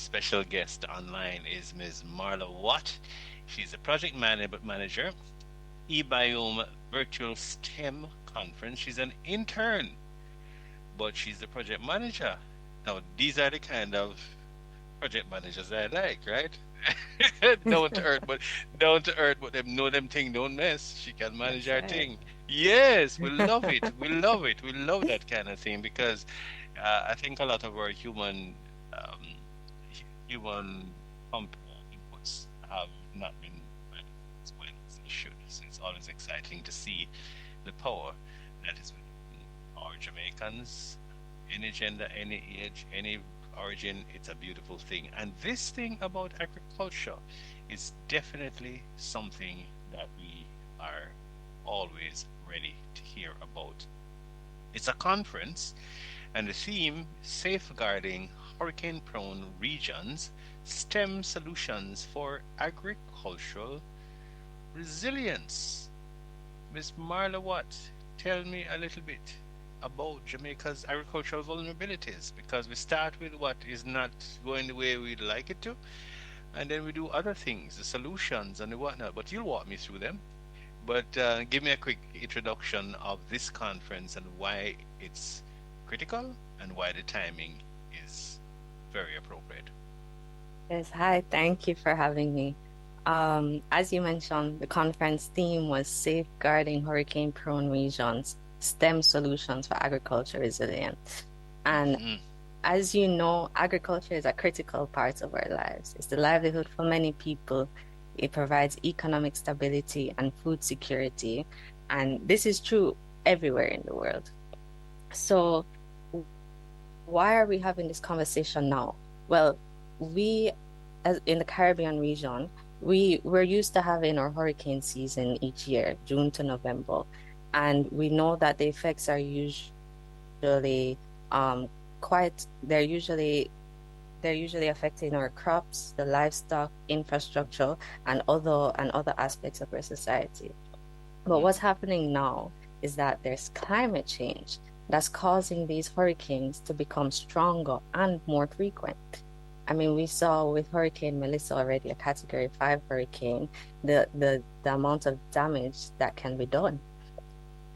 special guest online is Ms. Marla Watt. She's a project manager, e-Biome Virtual STEM Conference. She's an intern, but she's the project manager. Now, these are the kind of project managers I like, right? Down to earth, but down to earth, but them know them thing don't mess. She can manage That's our right. thing. Yes, we love it. We love it. We love that kind of thing because I think a lot of our um, human inputs have not been well as well as they should. So it's always exciting to see the power that is within our Jamaicans, any gender, any age, any origin. It's a beautiful thing. And this thing about agriculture is definitely something that we are always ready to hear about. It's a conference, and the theme safeguarding hurricane prone regions, STEM solutions for agricultural resilience. Miss Marla Watt, tell me a little bit about Jamaica's agricultural vulnerabilities because we start with what is not going the way we'd like it to, and then we do other things, the solutions and the whatnot. But you'll walk me through them. But give me a quick introduction of this conference and why it's critical and why the timing is very appropriate. Yes, hi, thank you for having me. As you mentioned, the conference theme was Safeguarding Hurricane-Prone Regions, STEM Solutions for Agriculture Resilience. And Hmm. as you know, agriculture is a critical part of our lives. It's the livelihood for many people. It provides economic stability and food security. And this is true everywhere in the world. So, why are we having this conversation now? Well, we, as in the Caribbean region, we're used to having our hurricane season each year, June to November, and we know that the effects are usually quite they're usually affecting our crops, the livestock, infrastructure, and other aspects of our society. But what's happening now is that there's climate change that's causing these hurricanes to become stronger and more frequent. I mean, we saw with Hurricane Melissa already, a Category 5 hurricane, the amount of damage that can be done.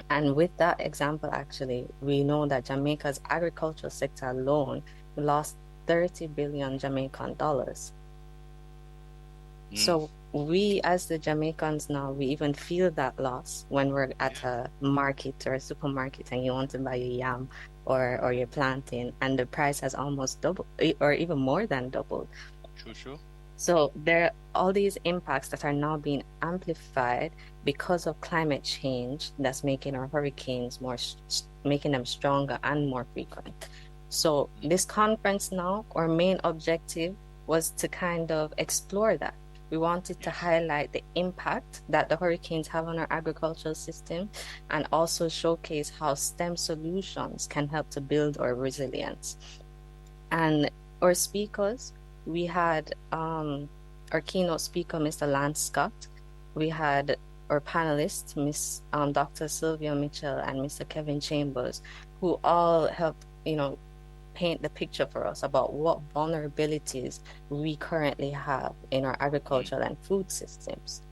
And with that example, actually, we know that Jamaica's agricultural sector alone lost 30 billion Jamaican dollars. Mm. So we, as the Jamaicans now, we even feel that loss when we're Yeah, at a market or a supermarket and you want to buy a yam or your plantain, and the price has almost doubled or even more than doubled. true, true. So there are all these impacts that are now being amplified because of climate change that's making our hurricanes making them stronger and more frequent. So this conference now, our main objective was to kind of explore that. We wanted to Yes. highlight the impact that the hurricanes have on our agricultural system and also showcase how STEM solutions can help to build our resilience. And our speakers, we had our keynote speaker, Mr. Lance Scott. We had our panelists, Miss Dr. Sylvia Mitchell and Mr. Kevin Chambers, who all helped, paint the picture for us about what vulnerabilities we currently have in our Mm. agricultural and food systems.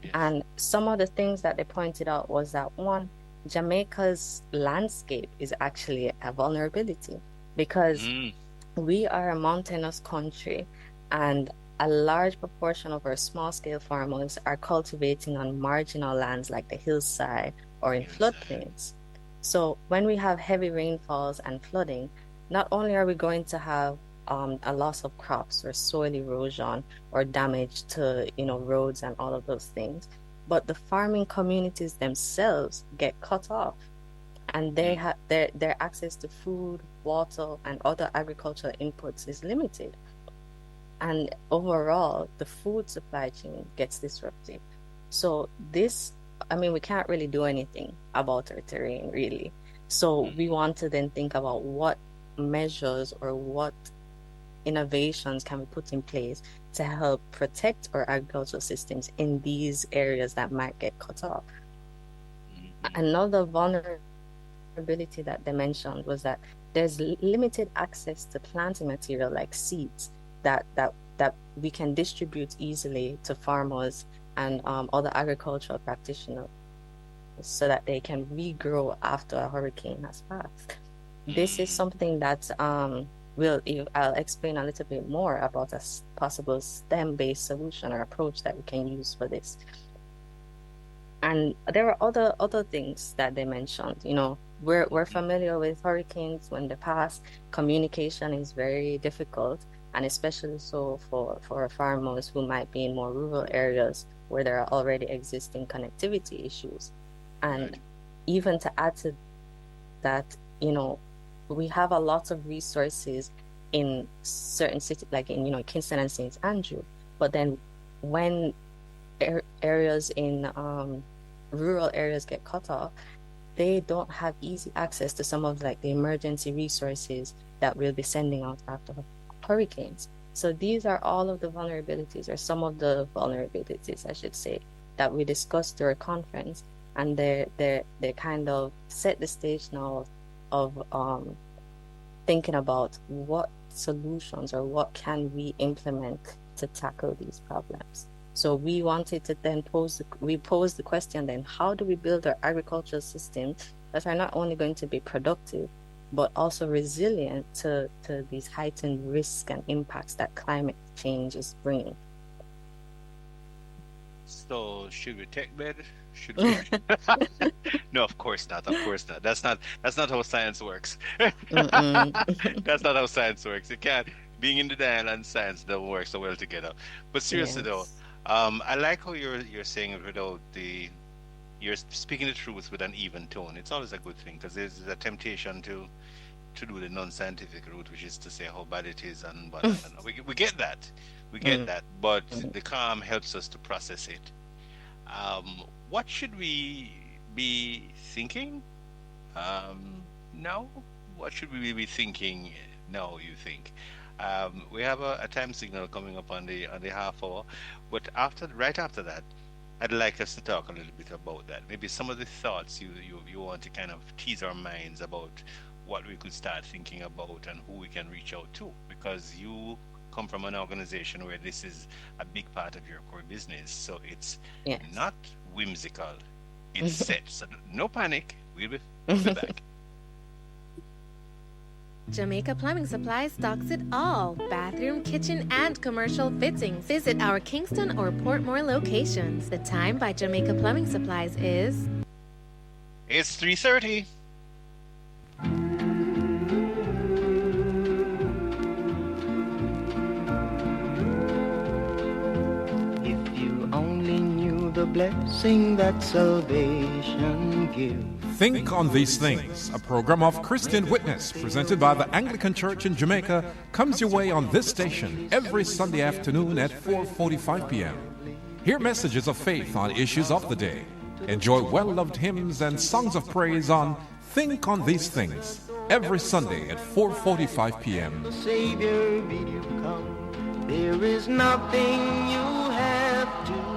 Yes. And some of the things that they pointed out was that one, Jamaica's landscape is actually a vulnerability because Mm. we are a mountainous country, and a large proportion of our small scale farmers are cultivating on marginal lands like the hillside or in Hillside. floodplains. So, when we have heavy rainfalls and flooding, not only are we going to have a loss of crops or soil erosion or damage to, roads and all of those things, but the farming communities themselves get cut off and they Mm. have their access to food, water, and other agricultural inputs is limited. And overall, the food supply chain gets disrupted. So this, I mean, we can't really do anything about our terrain, really. So we Mm. want to then think about what measures or what innovations can we put in place to help protect our agricultural systems in these areas that might get cut off. Mm. Another vulnerability that they mentioned was that there's limited access to planting material like seeds. that we can distribute easily to farmers and other agricultural practitioners so that they can regrow after a hurricane has passed. This is Mm, something that I'll explain a little bit more about a possible STEM-based solution or approach that we can use for this. And there are other things that they mentioned. You know, we're mhm. familiar with hurricanes when they pass. Communication is very difficult, and especially so for farmers who might be in more rural areas where there are already existing connectivity issues. And Right. even to add to that, you know, we have a lot of resources in certain cities, like in, you know, Kingston and St. Andrew. But then when areas in rural areas get cut off, they don't have easy access to some of like the emergency resources that we'll be sending out after hurricanes. So these are all of the vulnerabilities, or some of the vulnerabilities, I should say, that we discussed through our conference, and they kind of set the stage now of thinking about what solutions or what can we implement to tackle these problems. So we wanted to then we posed the question then, how do we build our agricultural systems that are not only going to be productive, but also resilient to these heightened risks and impacts that climate change is bringing? So should we take bed? Should we? No, of course not. Of course not. That's not how science works. Mm-mm. That's not how science works. You can't being in denial and science don't work so well together. But seriously though, Yes. I like how you're saying it without you're speaking the truth with an even tone. It's always a good thing because there's a temptation to do the non-scientific route, which is to say how bad it is and what happened. We get that, we get Mm, that, but mm. the calm helps us to process it. What should we be thinking now? What should we be thinking now, you think? We have a time signal coming up on the half hour, but right after that, I'd like us to talk a little bit about that. Maybe some of the thoughts you want to kind of tease our minds about what we could start thinking about and who we can reach out to, because you come from an organization where this is a big part of your core business. So it's Yes. not whimsical, it's set. So no panic. We'll be back. Jamaica Plumbing Supply stocks it all: bathroom, kitchen, and commercial fittings. Visit our Kingston or Portmore locations. The time by Jamaica Plumbing Supplies is It's 3:30. If you only knew the blessing that salvation gives. Think on These Things, a program of Christian witness presented by the Anglican Church in Jamaica, comes your way on this station every Sunday afternoon at 4:45 p.m. Hear messages of faith on issues of the day. Enjoy well-loved hymns and songs of praise on Think on These Things every Sunday at 4:45 p.m. The Savior bid you come. There is nothing you have to fear.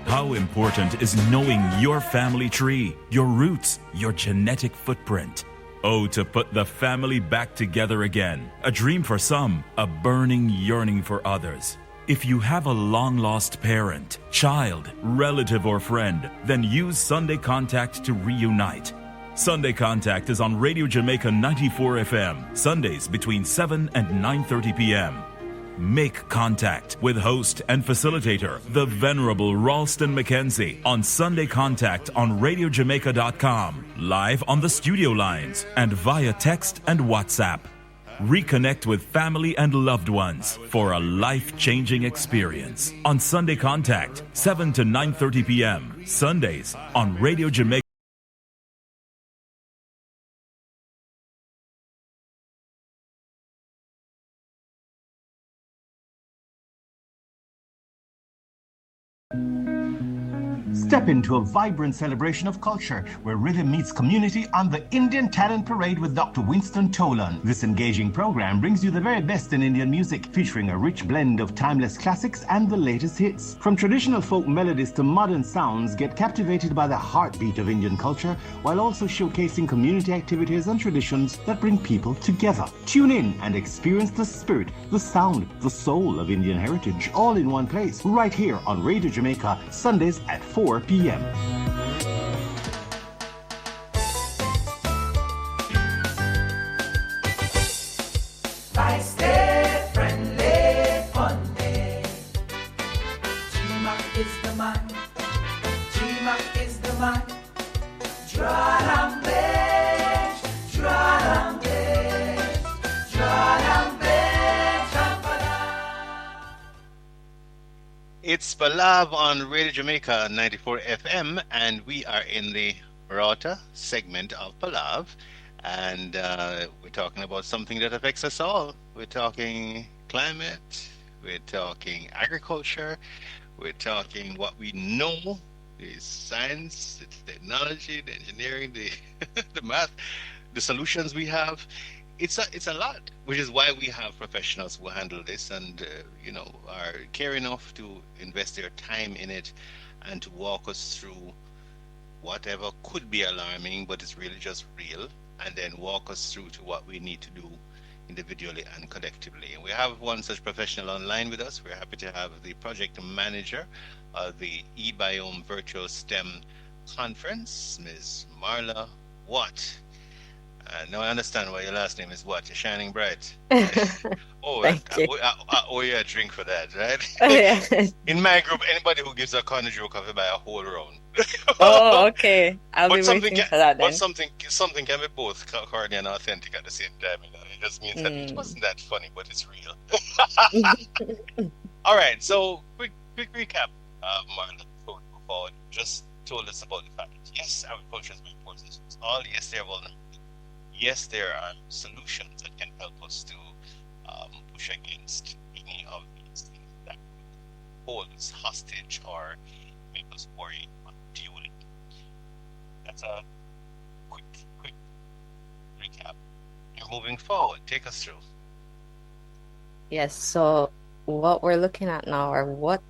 How important is knowing your family tree, your roots, your genetic footprint? Oh, to put the family back together again. A dream for some, a burning yearning for others. If you have a long-lost parent, child, relative, or friend, then use Sunday Contact to reunite. Sunday Contact is on Radio Jamaica 94 FM, Sundays between 7 and 9:30 p.m. Make contact with host and facilitator, the Venerable Ralston McKenzie, on Sunday Contact on RadioJamaica.com, live on the studio lines, and via text and WhatsApp. Reconnect with family and loved ones for a life-changing experience on Sunday Contact, 7 to 9:30 p.m., Sundays on Radio Jamaica. Step Step into a vibrant celebration of culture where rhythm meets community on the Indian Talent Parade with Dr. Winston Tolan. This engaging program brings you the very best in Indian music, featuring a rich blend of timeless classics and the latest hits. From traditional folk melodies to modern sounds, get captivated by the heartbeat of Indian culture while also showcasing community activities and traditions that bring people together. Tune in and experience the spirit, the sound, the soul of Indian heritage all in one place, right here on Radio Jamaica, Sundays at 4 p.m. It's PALAV on Radio Jamaica 94 FM, and we are in the Rota segment of PALAV, and we're talking about something that affects us all. We're talking climate, we're talking agriculture, we're talking what we know, the science, the technology, the engineering, the the math, the solutions we have. It's a lot, which is why we have professionals who handle this and are care enough to invest their time in it and to walk us through whatever could be alarming, but it's really just real, and then walk us through to what we need to do individually and collectively. And we have one such professional online with us. We're happy to have the project manager of the e-Biome Virtual STEM Conference, Ms. Marla Watt. Now I understand why your last name is what? You're shining bright. Oh, I owe you a drink for that, right? Oh, yeah. In my group, anybody who gives a corner joke, I buy a whole round. Oh, okay. I'll be waiting for that then. But something can be both corny and authentic at the same time. It just means that it wasn't that funny, but it's real. All right, so quick recap, Marla, before we go forward. Just told us about the fact that yes, agriculture is very important. Yes, they're vulnerable. Yes, there are solutions that can help us to push against any of these things that would hold us hostage or make us worry about deal with it. That's a quick recap. You're moving forward. Take us through. Yes, so what we're looking at now are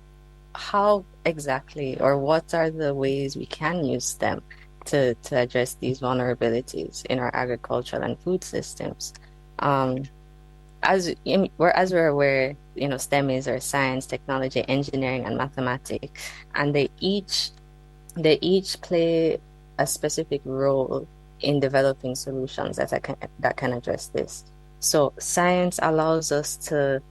how exactly, or what are the ways we can use them to address these vulnerabilities in our agricultural and food systems. As we're aware, STEM is our science, technology, engineering, and mathematics, and they each play a specific role in developing solutions that can address this. So science allows us to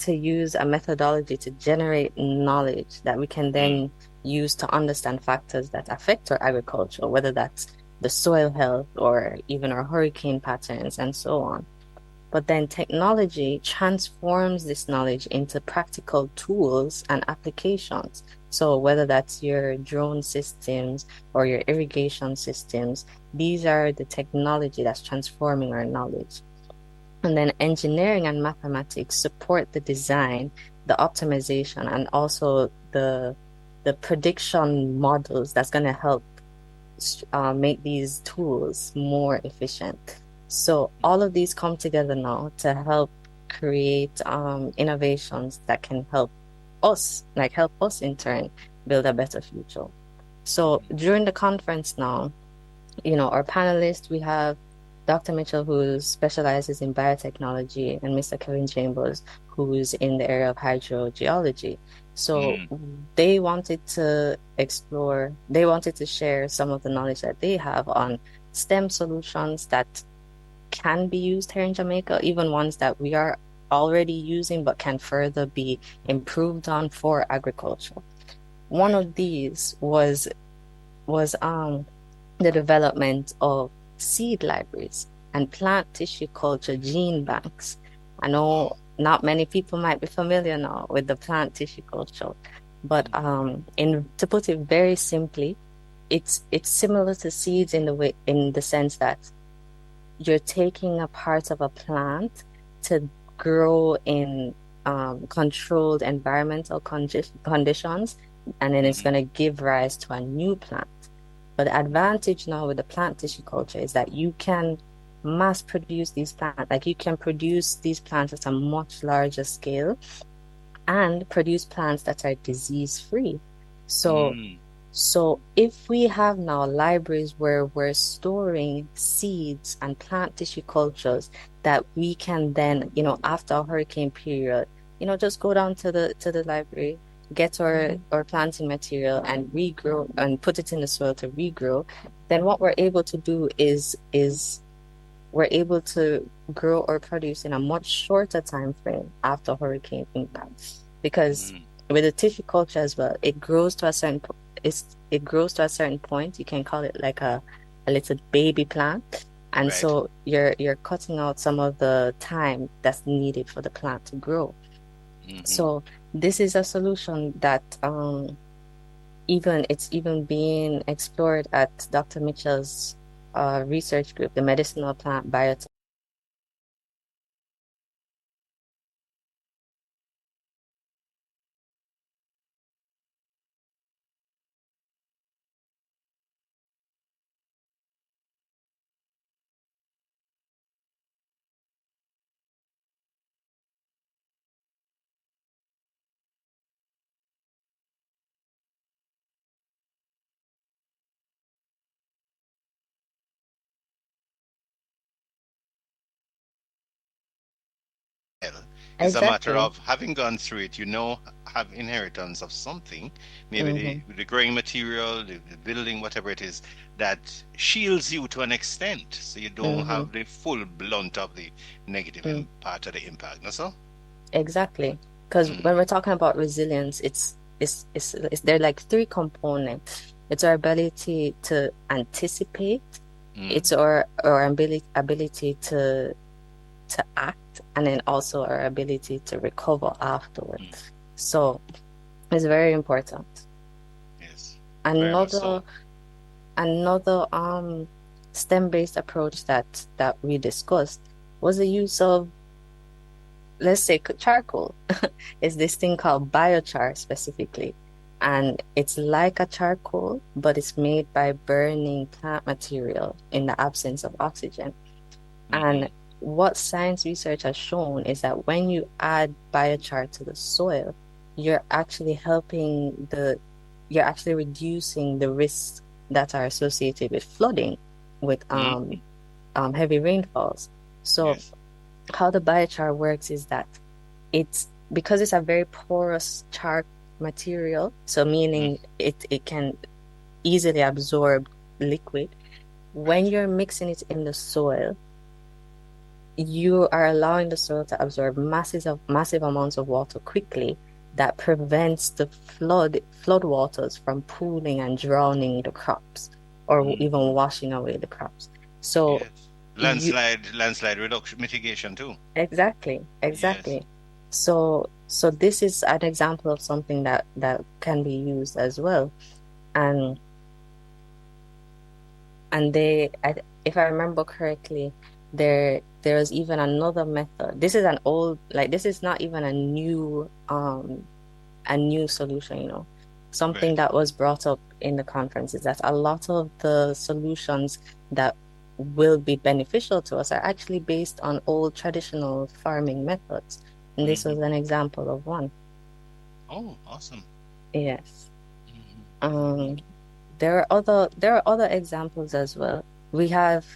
use a methodology to generate knowledge that we can then use to understand factors that affect our agriculture, whether that's the soil health or even our hurricane patterns and so on. But then technology transforms this knowledge into practical tools and applications. So whether that's your drone systems or your irrigation systems, these are the technology that's transforming our knowledge. And then engineering and mathematics support the design, the optimization, and also the prediction models that's going to help make these tools more efficient. So all of these come together now to help create innovations that can help us in turn build a better future. So during the conference now, our panelists, we have Dr. Mitchell, who specializes in biotechnology, and Mr. Kevin Chambers, who's in the area of hydrogeology. So they wanted to share some of the knowledge that they have on STEM solutions that can be used here in Jamaica, even ones that we are already using but can further be improved on for agriculture. One of these was the development of seed libraries and plant tissue culture gene banks. I know not many people might be familiar now with the plant tissue culture, but to put it very simply, it's similar to seeds in the sense that you're taking a part of a plant to grow in controlled environmental conditions and then it's going to give rise to a new plant. But the advantage now with the plant tissue culture is that you can mass produce these plants. Like you can produce these plants at a much larger scale and produce plants that are disease-free. So if we have now libraries where we're storing seeds and plant tissue cultures that we can then, after a hurricane period, just go down to the library, get our planting material and regrow and put it in the soil to regrow, then what we're able to do is we're able to grow or produce in a much shorter time frame after hurricane impact. Because with the tissue culture as well, it grows to a certain point. You can call it like a little baby plant. And so you're cutting out some of the time that's needed for the plant to grow. So this is a solution that it's even being explored at Dr. Mitchell's research group, the Medicinal Plant Biotech. It's a matter Exactly. of having gone through it, have inheritance of something, maybe the growing material, the building, whatever it is, that shields you to an extent, so you don't have the full blunt of the negative part of the impact. That's all. Exactly. Because when we're talking about resilience, it's there are like three components. It's our ability to anticipate, it's our ability to act, and then also our ability to recover afterwards. So it's very important. Yes. Another STEM-based approach that we discussed was the use of, let's say, charcoal. It's this thing called biochar specifically. And it's like a charcoal, but it's made by burning plant material in the absence of oxygen. And what science research has shown is that when you add biochar to the soil, you're actually reducing the risks that are associated with flooding, with heavy rainfalls. So how the biochar works is that because it's a very porous char material, so meaning it can easily absorb liquid. When you're mixing it in the soil, you are allowing the soil to absorb massive amounts of water quickly. That prevents the flood waters from pooling and drowning the crops, or even washing away the crops. So landslide reduction mitigation too. Exactly. Yes. So this is an example of something that can be used as well. And if I remember correctly, there was even another method. This is this is not even a new solution, something that was brought up in the conference is that a lot of the solutions that will be beneficial to us are actually based on old traditional farming methods. And this was an example of one. Oh, awesome. Yes. There are other examples as well. We have,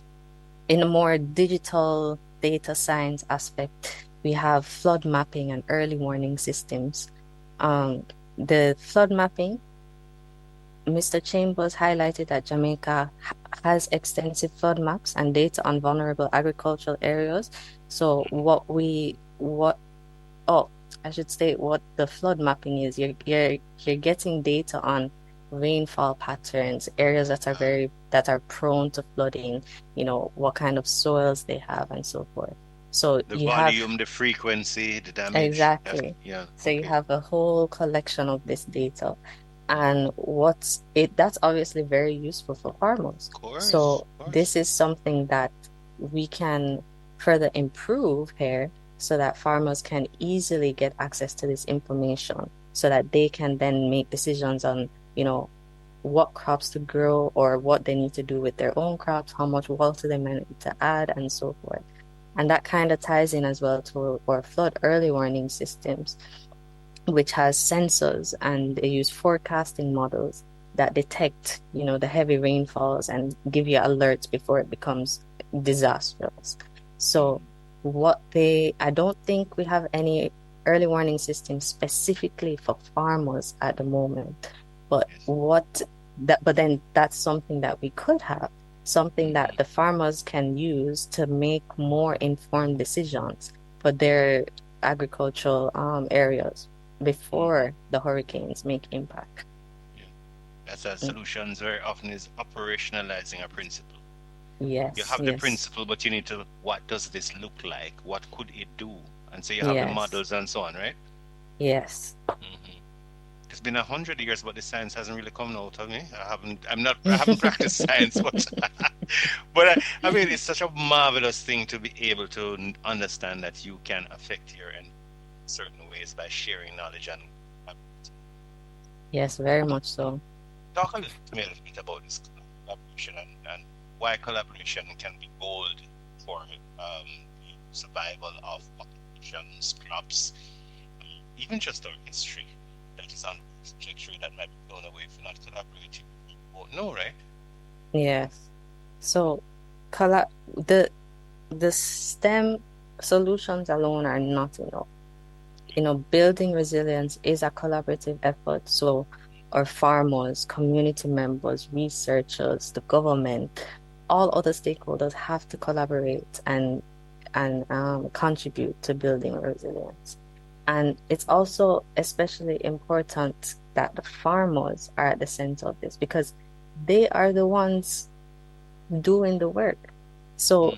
in a more digital data science aspect, we have flood mapping and early warning systems. The flood mapping, Mr. Chambers highlighted that Jamaica has extensive flood maps and data on vulnerable agricultural areas. So I should state what the flood mapping is. You're getting data on rainfall patterns, areas that are prone to flooding, what kind of soils they have and so forth. So the volume, the frequency, the damage. Exactly. So you have a whole collection of this data. And that's obviously very useful for farmers. Of course. So this is something that we can further improve here so that farmers can easily get access to this information. so that they can then make decisions on, what crops to grow or what they need to do with their own crops, how much water they might need to add, and so forth. And that kind of ties in as well to our flood early warning systems, which has sensors, and they use forecasting models that detect, the heavy rainfalls and give you alerts before it becomes disastrous. So I don't think we have any early warning system specifically for farmers at the moment. But but then that's something that we could have, something that the farmers can use to make more informed decisions for their agricultural areas before the hurricanes make impact. Yeah. That's a solutions very often is operationalizing a principle. Yes, You have the yes, principle, but you need to, what does this look like? What could it do? And so you have the yes, models and so on, right? yes. It's been 100 years, but the science hasn't really come out of me. I haven't practiced science, but I mean, it's such a marvelous thing to be able to understand that you can affect your in certain ways by sharing knowledge and Yes, very much so. talk a little bit about this collaboration and why collaboration can be gold for survival of populations, crops, even just our history that is on the trajectory that might be blown away if not collaborating. Oh, no, right? Yes. So, colla the STEM solutions alone are not enough. Building resilience is a collaborative effort. So our farmers, community members, researchers, the government, all other stakeholders have to collaborate and contribute to building resilience. And it's also especially important that the farmers are at the center of this because they are the ones doing the work. So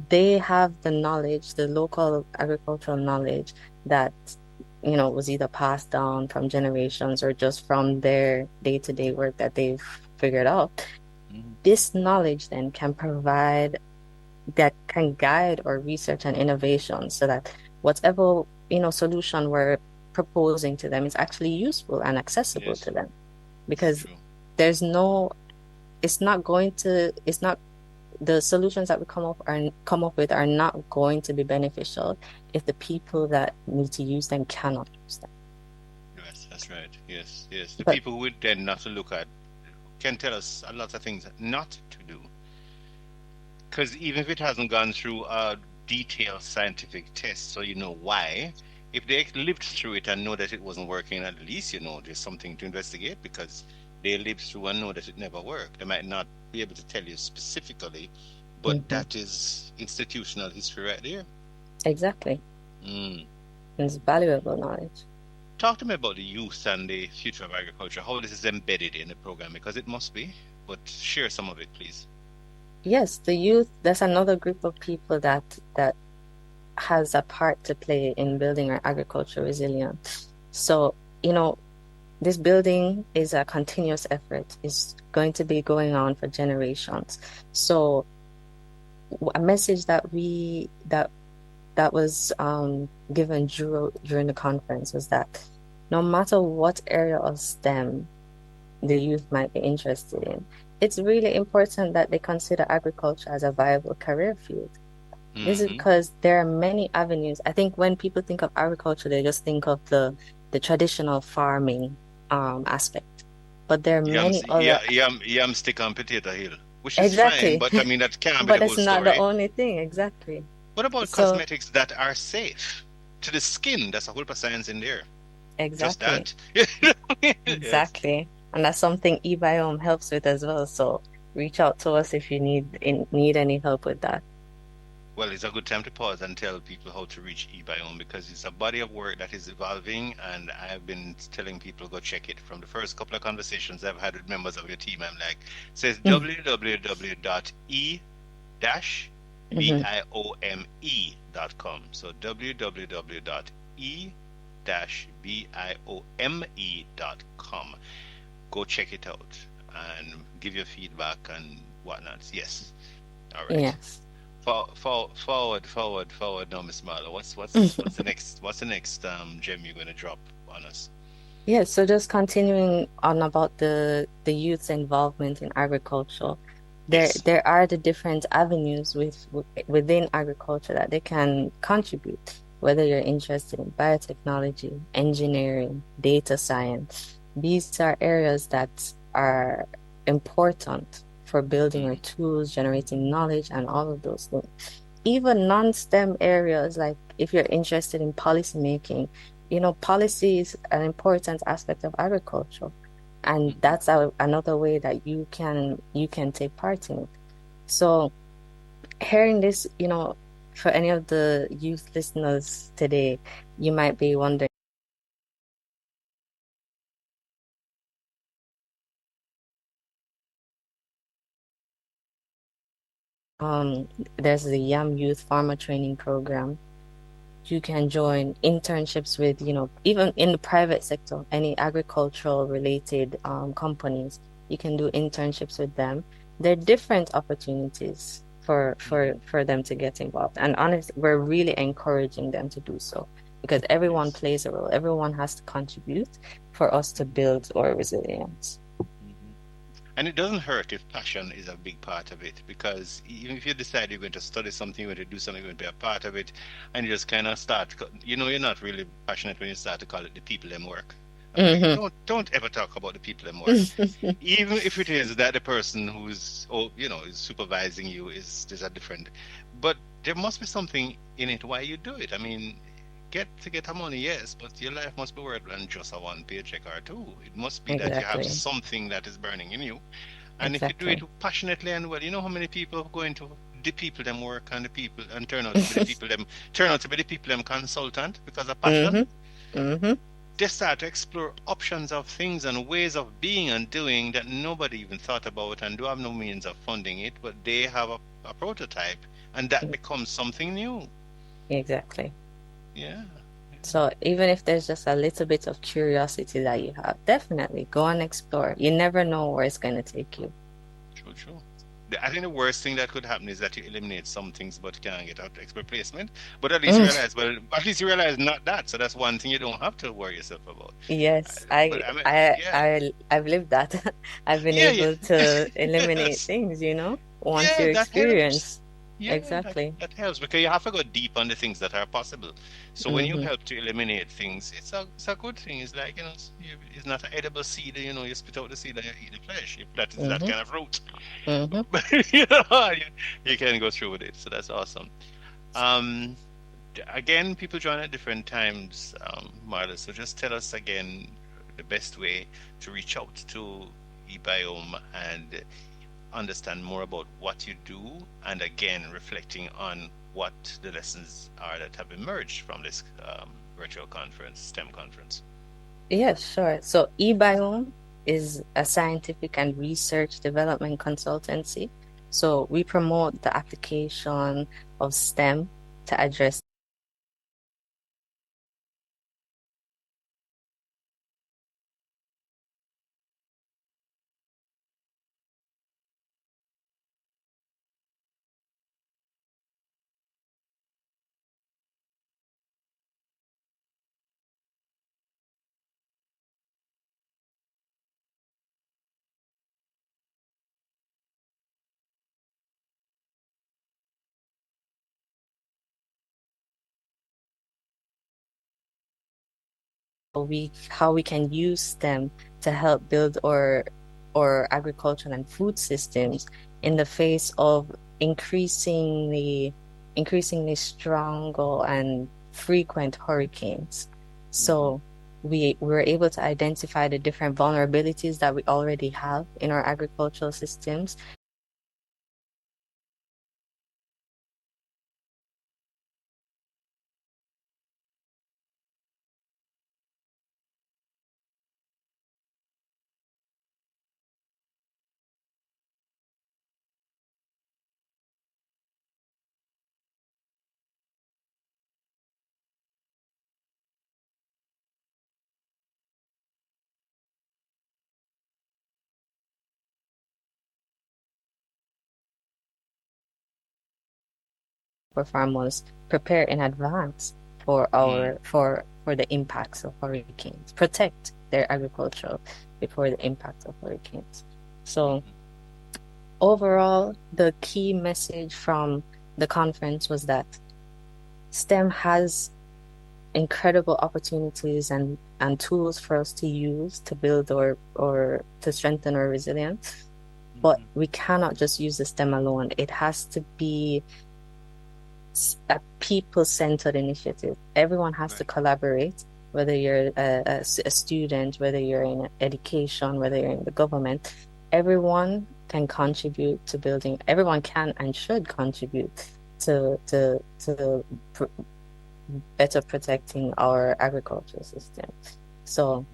they have the knowledge, the local agricultural knowledge that, was either passed down from generations or just from their day-to-day work that they've figured out. This knowledge then can guide our research and innovation so that whatever, solution we're proposing to them is actually useful and accessible to them. Because there's no, it's not the solutions that we come up with are not going to be beneficial if the people that need to use them cannot use them. Yes, that's right. Yes. The people who would then not to look at can tell us a lot of things not to do. Because even if it hasn't gone through a detailed scientific test, so you know why, if they lived through it and know that it wasn't working, at least there's something to investigate because they lived through and know that it never worked. They might not be able to tell you specifically, but that is institutional history right there. Exactly. It's valuable knowledge. Talk to me about the youth and the future of agriculture, how this is embedded in the program, because it must be, but share some of it, please. Yes, the youth, that's another group of people that has a part to play in building our agriculture resilience. So, this building is a continuous effort. It's going to be going on for generations. So a message that was given during the conference was that no matter what area of STEM the youth might be interested in, it's really important that they consider agriculture as a viable career field. This is because there are many avenues. I think when people think of agriculture, they just think of the traditional farming aspect, but there are many other yam stick on potato hill, which is exactly fine, but I mean that can't be but the it's whole not story. the only thing. Exactly. What about cosmetics that are safe to the skin? That's a whole science in there. Exactly. Just that. Exactly. And that's something e-Biome helps with as well. So reach out to us if you need any help with that. Well, it's a good time to pause and tell people how to reach e-Biome because it's a body of work that is evolving, and I've been telling people go check it. From the first couple of conversations I've had with members of your team, I'm like, it says www.e-biome.com. So www.e-biome.com. Go check it out and give your feedback and whatnot. Yes. All right. Yes. Forward now, Miss Marla. What's the next gem you're gonna drop on us? Yeah, so just continuing on about the youth's involvement in agriculture, Yes. there are the different avenues within agriculture that they can contribute, whether you're interested in biotechnology, engineering, data science. These are areas that are important for building our Mm-hmm. tools, generating knowledge, and all of those things. Even non-STEM areas, like if you're interested in policy making, policy is an important aspect of agriculture, and Mm-hmm. that's another way that you can take part in it. So hearing this, for any of the youth listeners today, you might be wondering, there's the Yam Youth Farmer Training Program. You can join internships with, even in the private sector, any agricultural related companies. You can do internships with them. There are different opportunities for them to get involved. And honestly, we're really encouraging them to do so because everyone Yes. plays a role. Everyone has to contribute for us to build our resilience. Mm-hmm. And it doesn't hurt if passion is a big part of it, because even if you decide you're going to study something, you're going to do something, you're going to be a part of it, and you just kind of start, you're not really passionate when you start to call it the people them work. I'm like, Hmm. don't ever talk about the people them work, even if it is that the person who's, oh, is supervising you is a different, but there must be something in it why you do it. I mean, get a money, yes, but your life must be worth than just a one paycheck or two. It must be that you have Exactly. something that is burning in you, and if you do it Exactly. passionately and well, you know how many people go into the people them work and the people and turn out to be the people them turn out to be the people them consultant because of passion. Hmm. Hmm. They start to explore options of things and ways of being and doing that nobody even thought about and do have no means of funding it, but they have a prototype, and that becomes something new. Exactly. Yeah. So even if there's just a little bit of curiosity that you have, definitely go and explore. You never know where it's going to take you. True, true. I think the worst thing that could happen is that you eliminate some things but can't get out expert placement. But at least you realize, well, at least you realize not that. So that's one thing you don't have to worry yourself about. Yes, But I mean, yeah, I've lived that. I've been yeah, yeah. able to eliminate Yes, things, once yeah, you that helps. experience. Yeah, Exactly. that helps because you have to go deep on the things that are possible. So when you Mm-hmm. help to eliminate things, it's a good thing. It's like, it's not an edible seed, you spit out the seed and you eat the flesh, if that is that Mm-hmm. kind of fruit. Mm-hmm. But you can go through with it. So that's awesome. Um, Again, people join at different times, Marla. So just tell us again the best way to reach out to eBiome and understand more about what you do, and again, reflecting on what the lessons are that have emerged from this virtual conference, STEM conference. Yes, sure. So e-Biome is a scientific and research development consultancy. So we promote the application of STEM to address how we can use them to help build our agricultural and food systems in the face of increasingly stronger and frequent hurricanes. Hmm. So we were able to identify the different vulnerabilities that we already have in our agricultural systems for farmers prepare in advance for Mm. our for the impacts of hurricanes. Protect their agriculture before the impact of hurricanes. So overall, the key message from the conference was that STEM has incredible opportunities and tools for us to use to build or to strengthen our resilience. But we cannot just use the STEM alone. It has to be a people-centered initiative. Everyone has to collaborate, whether you're a student, whether you're in education, whether you're in the government. Everyone can contribute to building. Everyone can and should contribute to better protecting our agricultural system. So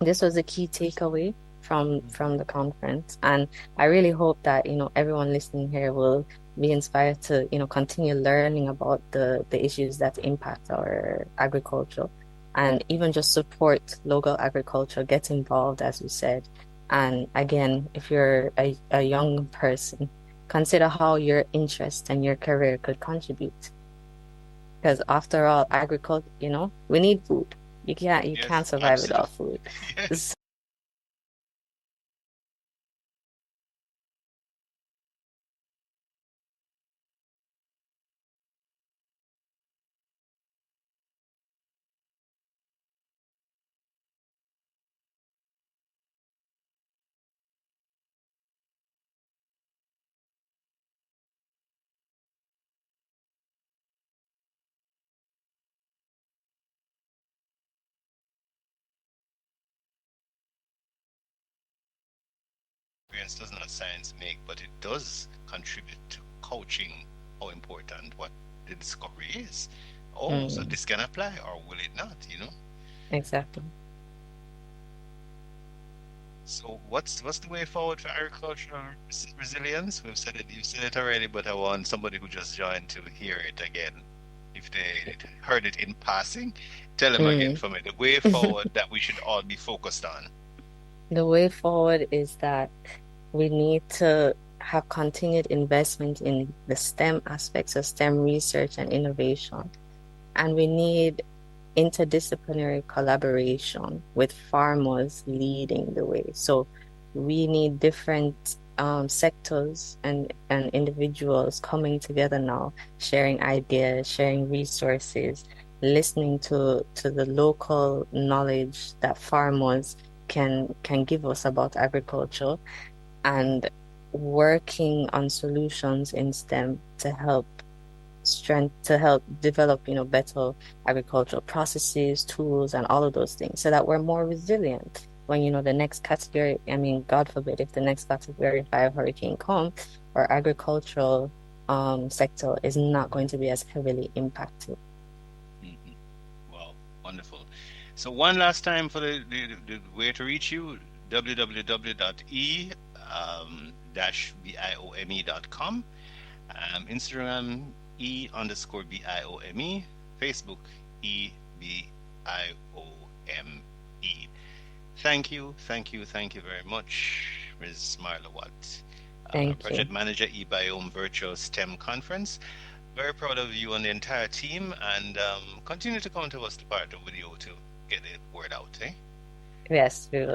this was a key takeaway from the conference, and I really hope that everyone listening here will be inspired to continue learning about the issues that impact our agriculture, and even just support local agriculture, get involved, as we said. And again, if you're a young person, consider how your interest and your career could contribute. Because after all, agriculture, we need food. You can't survive without food. Yes. Experience does not science make, but it does contribute to coaching how important what the discovery is. Oh, so this can apply, or will it not? Exactly. So what's the way forward for agricultural resilience? We've said it, you've said it already, but I want somebody who just joined to hear it again. If they heard it in passing, tell them again for me the way forward that we should all be focused on. The way forward is that we need to have continued investment in the STEM aspects of STEM research and innovation. And we need interdisciplinary collaboration with farmers leading the way. So we need different sectors and individuals coming together now, sharing ideas, sharing resources, listening to the local knowledge that farmers can give us about agriculture, and working on solutions in STEM to help develop better agricultural processes, tools, and all of those things, so that we're more resilient when the next category, God forbid, if the next category 5 hurricane comes, our agricultural sector is not going to be as heavily impacted. Wow, wonderful. So one last time for the way to reach you: www.e-biome.com, Instagram e_biome, Facebook e-biome. Thank you very much, Ms. Marla Watt, Project Manager, e-Biome Virtual STEM Conference. Very proud of you and the entire team, and continue to come to us to partner with you to get the word out. Yes, we will.